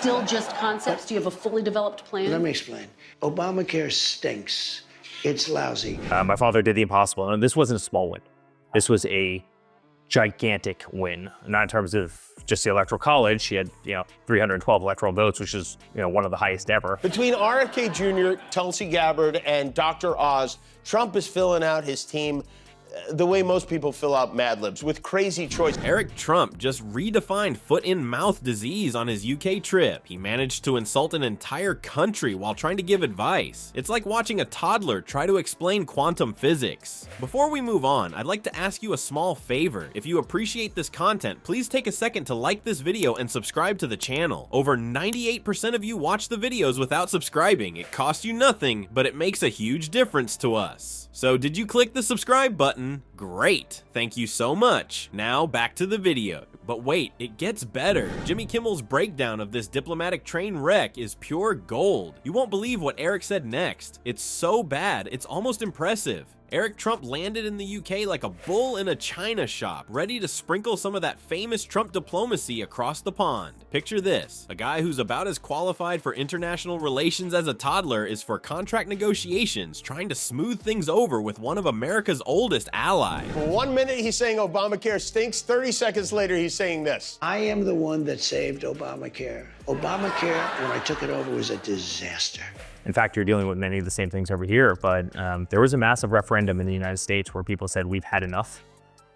still just concepts? Do you have a fully developed plan? Let me explain. Obamacare stinks. It's lousy. My father did the impossible, and this wasn't a small win. This was a gigantic win, not in terms of just the electoral college. He had, 312 electoral votes, which is, one of the highest ever. Between RFK Jr., Tulsi Gabbard, and Dr. Oz, Trump is filling out his team the way most people fill out Mad Libs, with crazy choice. Eric Trump just redefined foot-and-mouth disease on his UK trip. He managed to insult an entire country while trying to give advice. It's like watching a toddler try to explain quantum physics. Before we move on, I'd like to ask you a small favor. If you appreciate this content, please take a second to like this video and subscribe to the channel. Over 98% of you watch the videos without subscribing. It costs you nothing, but it makes a huge difference to us. So did you click the subscribe button? Great, thank you so much. Now back to the video. But wait, it gets better. Jimmy Kimmel's breakdown of this diplomatic train wreck is pure gold. You won't believe what Eric said next. It's so bad, it's almost impressive. Eric Trump landed in the UK like a bull in a china shop, ready to sprinkle some of that famous Trump diplomacy across the pond. Picture this, a guy who's about as qualified for international relations as a toddler is for contract negotiations, trying to smooth things over with one of America's oldest allies. For 1 minute, he's saying Obamacare stinks. 30 seconds later, he's saying this. I am the one that saved Obamacare. Obamacare, when I took it over, was a disaster. In fact, you're dealing with many of the same things over here, but there was a massive referendum in the United States where people said, we've had enough,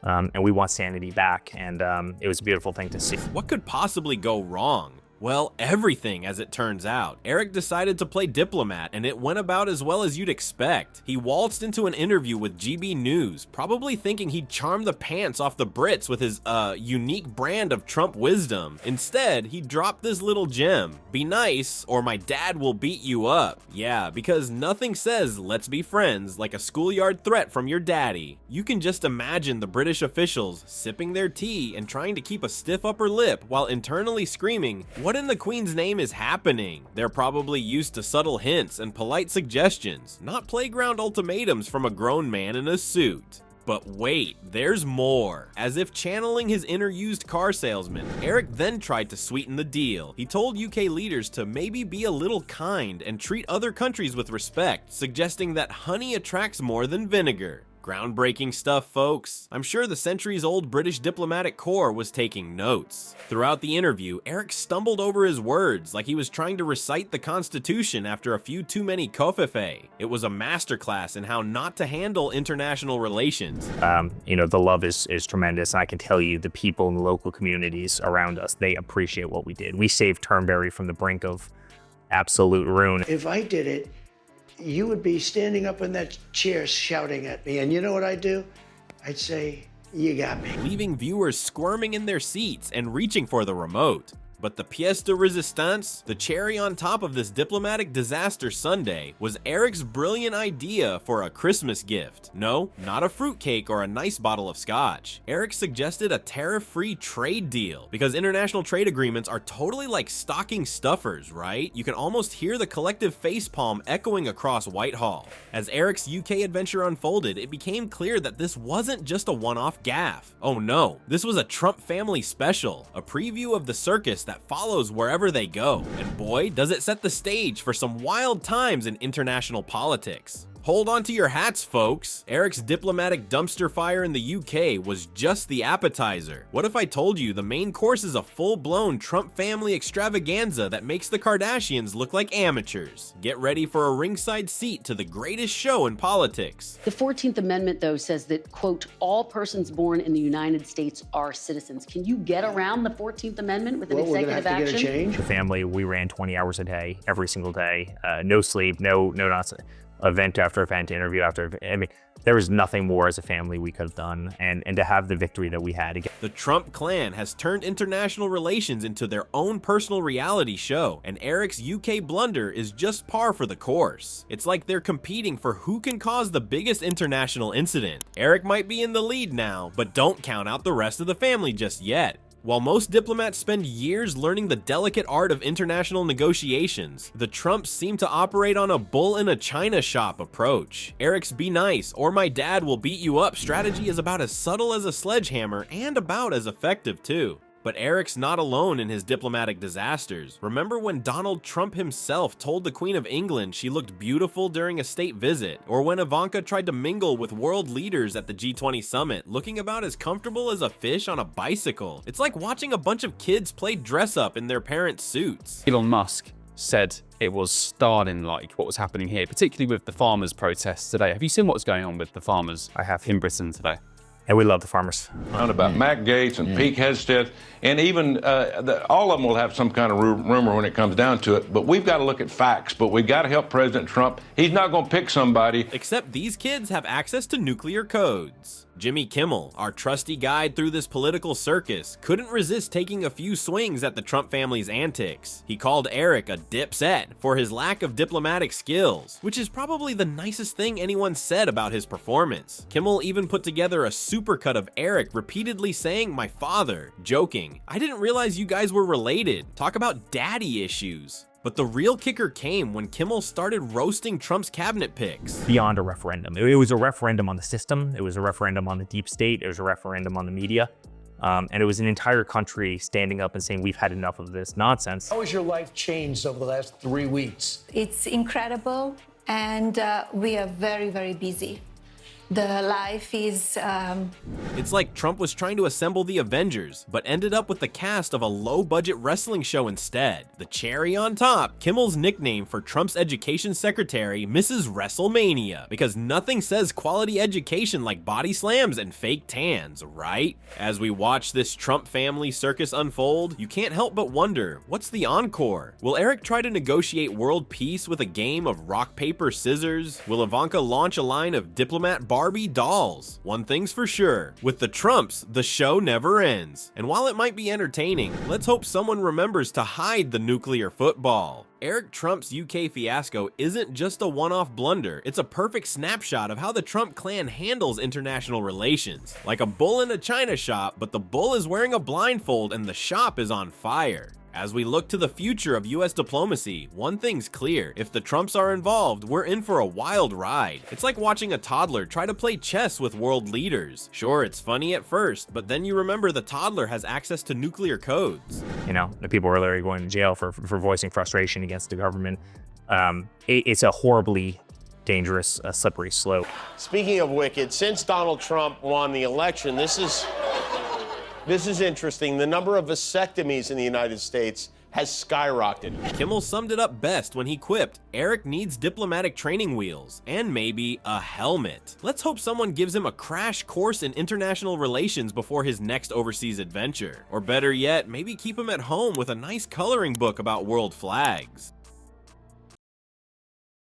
and we want sanity back, and it was a beautiful thing to see. What could possibly go wrong? Well, everything, as it turns out. Eric decided to play diplomat, and it went about as well as you'd expect. He waltzed into an interview with GB News, probably thinking he'd charm the pants off the Brits with his, unique brand of Trump wisdom. Instead, he dropped this little gem. Be nice, or my dad will beat you up. Yeah, because nothing says, let's be friends, like a schoolyard threat from your daddy. You can just imagine the British officials sipping their tea and trying to keep a stiff upper lip while internally screaming, what in the Queen's name is happening? They're probably used to subtle hints and polite suggestions, not playground ultimatums from a grown man in a suit. But wait, there's more. As if channeling his inner used car salesman, Eric then tried to sweeten the deal. He told UK leaders to maybe be a little kind and treat other countries with respect, suggesting that honey attracts more than vinegar. Groundbreaking stuff, folks. I'm sure the centuries-old British diplomatic corps was taking notes. Throughout the interview, Eric stumbled over his words like he was trying to recite the Constitution after a few too many kofefe. It was a masterclass in how not to handle international relations. The love is tremendous, and I can tell you the people in the local communities around us, they appreciate what we did. We saved Turnberry from the brink of absolute ruin. If I did it, you would be standing up in that chair shouting at me. And you know what I'd do? I'd say, you got me. Leaving viewers squirming in their seats and reaching for the remote. But the pièce de résistance, the cherry on top of this diplomatic disaster Sunday, was Eric's brilliant idea for a Christmas gift. No, not a fruitcake or a nice bottle of scotch. Eric suggested a tariff-free trade deal, because international trade agreements are totally like stocking stuffers, right? You can almost hear the collective facepalm echoing across Whitehall. As Eric's UK adventure unfolded, it became clear that this wasn't just a one-off gaffe. Oh no, this was a Trump family special, a preview of the circus that follows wherever they go. And boy, does it set the stage for some wild times in international politics. Hold on to your hats, folks. Eric's diplomatic dumpster fire in the UK was just the appetizer. What if I told you the main course is a full-blown Trump family extravaganza that makes the Kardashians look like amateurs? Get ready for a ringside seat to the greatest show in politics. The 14th Amendment, though, says that, quote, all persons born in the United States are citizens. Can you get around the 14th Amendment with an executive action? We're gonna have to get a change. The family, we ran 20 hours a day, every single day, no sleep, no nonsense. Event after event, interview after event. I mean, there was nothing more as a family we could have done, and to have the victory that we had again. The Trump clan has turned international relations into their own personal reality show, and Eric's UK blunder is just par for the course. It's like they're competing for who can cause the biggest international incident. Eric might be in the lead now, but don't count out the rest of the family just yet. While most diplomats spend years learning the delicate art of international negotiations, the Trumps seem to operate on a bull in a china shop approach. Eric's be nice or my dad will beat you up strategy is about as subtle as a sledgehammer and about as effective too. But Eric's not alone in his diplomatic disasters. Remember when Donald Trump himself told the Queen of England she looked beautiful during a state visit? Or when Ivanka tried to mingle with world leaders at the G20 summit, looking about as comfortable as a fish on a bicycle? It's like watching a bunch of kids play dress up in their parents' suits. Elon Musk said it was Stalin-like what was happening here, particularly with the farmers' protests today. Have you seen what's going on with the farmers I have. in Britain today? And we love the farmers. About Matt Gaetz and Pete Hegseth, and even all of them will have some kind of rumor when it comes down to it. But we've got to look at facts. But we've got to help President Trump. He's not going to pick somebody. Except these kids have access to nuclear codes. Jimmy Kimmel, our trusty guide through this political circus, couldn't resist taking a few swings at the Trump family's antics. He called Eric a dipset for his lack of diplomatic skills, which is probably the nicest thing anyone said about his performance. Kimmel even put together a supercut of Eric repeatedly saying "my father," joking, "I didn't realize you guys were related." Talk about daddy issues. But the real kicker came when Kimmel started roasting Trump's cabinet picks. Beyond a referendum. It was a referendum on the system. It was a referendum on the deep state. It was a referendum on the media. And it was an entire country standing up and saying, we've had enough of this nonsense. How has your life changed over the last 3 weeks? It's incredible, and we are very, very busy. The life is... It's like Trump was trying to assemble the Avengers, but ended up with the cast of a low-budget wrestling show instead. The cherry on top, Kimmel's nickname for Trump's education secretary, Mrs. WrestleMania, because nothing says quality education like body slams and fake tans, right? As we watch this Trump family circus unfold, you can't help but wonder, what's the encore? Will Eric try to negotiate world peace with a game of rock, paper, scissors? Will Ivanka launch a line of diplomat Barbie dolls? One thing's for sure, with the Trumps, the show never ends. And while it might be entertaining, let's hope someone remembers to hide the nuclear football. Eric Trump's UK fiasco isn't just a one-off blunder, it's a perfect snapshot of how the Trump clan handles international relations. Like a bull in a china shop, but the bull is wearing a blindfold and the shop is on fire. As we look to the future of US diplomacy, one thing's clear. If the Trumps are involved, we're in for a wild ride. It's like watching a toddler try to play chess with world leaders. Sure, it's funny at first, but then you remember the toddler has access to nuclear codes. You know, the people are literally going to jail for voicing frustration against the government. It's a horribly dangerous, slippery slope. Speaking of wicked, since Donald Trump won the election, this is interesting. The number of vasectomies in the United States has skyrocketed. Kimmel summed it up best when he quipped, Eric needs diplomatic training wheels, and maybe a helmet. Let's hope someone gives him a crash course in international relations before his next overseas adventure. Or better yet, maybe keep him at home with a nice coloring book about world flags.